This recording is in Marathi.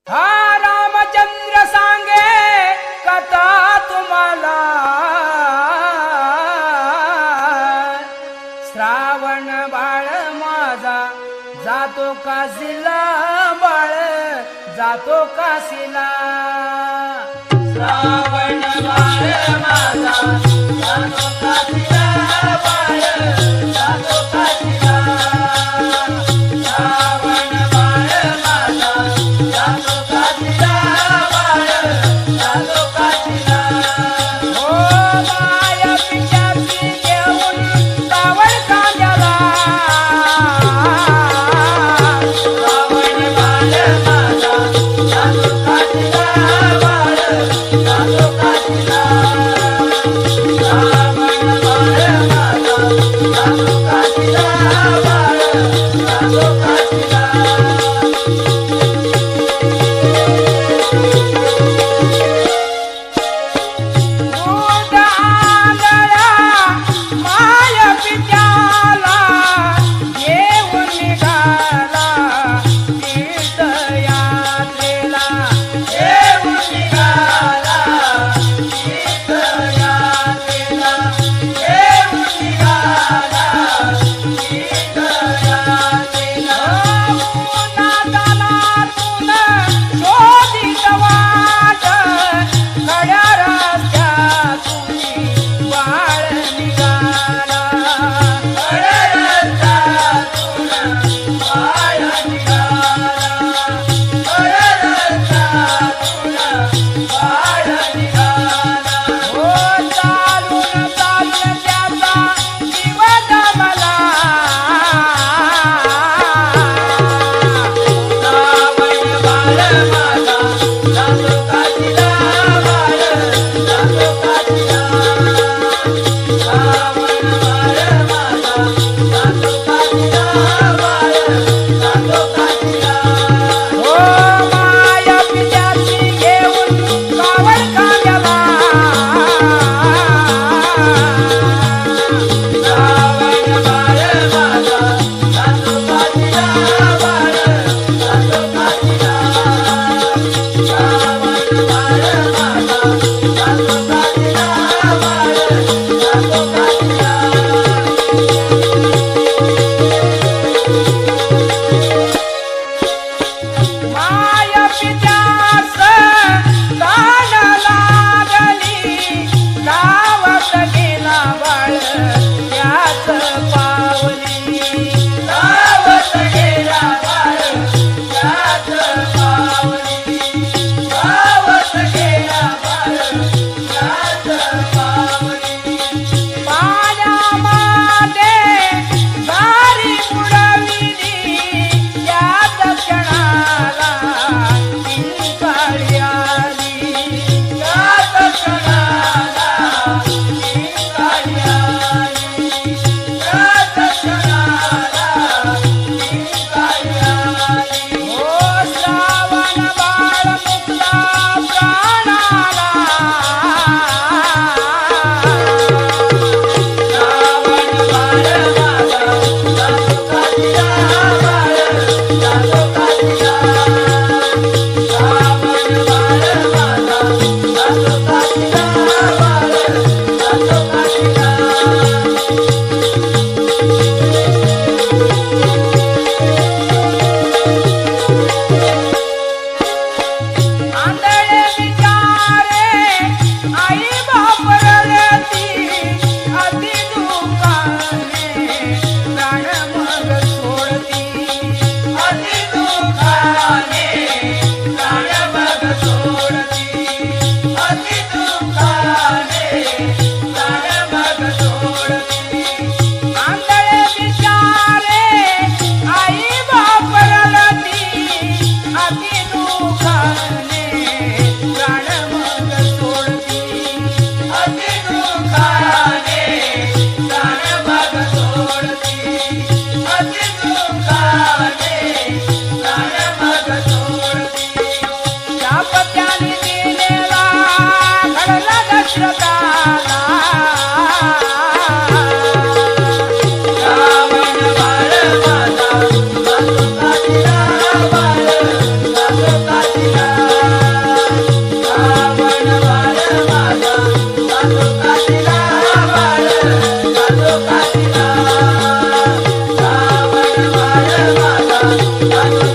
हा रामचंद्र सांगे कथा तुम्हाला, श्रावण बाळ माझा जातो काशीला, बाळ जातो काशीला. श्रावण बाळ माझा जातो काशीला, बाळ जातो काशीला. श्रावण बाळ माझा जातो काशीला, बाळ जातो काशीला. हो माया पिशाची घेऊन कावड कांद्याला, श्रावण बाळ माझा जातो काशीला, बाळ जातो काशीला. श्रावण बाळ माझा जातो काशीला, बाळ जातो काशीला. दूध आंधळा माया पित्याला घेऊन निघाला तीर्थयात्रेला. देऊन निघाला तीर्थयात्रेला, देऊन निघाला तीर्थयात्रेला. नादानातून शोधित वाट, खड्या रस्त्यातून बाळ निघाला. खड्या रस्त्यातून बाळ निघाला, खड्या रस्त्यातून बाळ निघाला. हो चालून चालून त्याचा जीव दमला. श्रावण बाळ माझा जातो काशीला, बाळ जातो काशीला. श्रावण बाळ माझा जातो काशीला, बाळ जातो काशीला. हो माया पित्याची घेऊन कावड कांद्याला. श्रावण बाळ माझा जातो काशीला, बाळ जातो काशीला. श्रावण बाळ माझा जातो काशीला, बाळ जातो काशीला. माया पित्यास दान लागली, धावत गेला बाळ त्याच पावली. धावत गेला बाळ त्याच पावली, धावत गेला बाळ त्याच पावली. पाण्यामध्ये गारी बुडविली, त्याच क्षणाला पिंकाळी आली. त्याच क्षणाला पिंकाळी आली, त्याच क्षणाला पिंकाळी आली. हो श्रावण बाळ मुक्ता प्राणाला. श्रावण बाळ माझा जातो काशीला, बाळ जातो काशीला. श्रावण बाळ माझा जातो काशीला, बाळ जातो काशीला. आंधळे बिचारे आई बाप रडती, अति दुःखाने प्राण मग सोडती. अति दुःखाने प्राण मग सोडती, अति दुःखाने प्राण मग सोडती. आंधळे बिचारे आई बाप रडती, अति दुःखाने प्राण मग सोडती. अति दुःखाने प्राण मग सोडती, अति दुःखाने प्राण मग सोडती. शाप त्याने दिलेला घडला दशरथाला. श्रावण बाळ माझा जातो काशीला, बाळ जातो काशीला. श्रावण बाळ माझा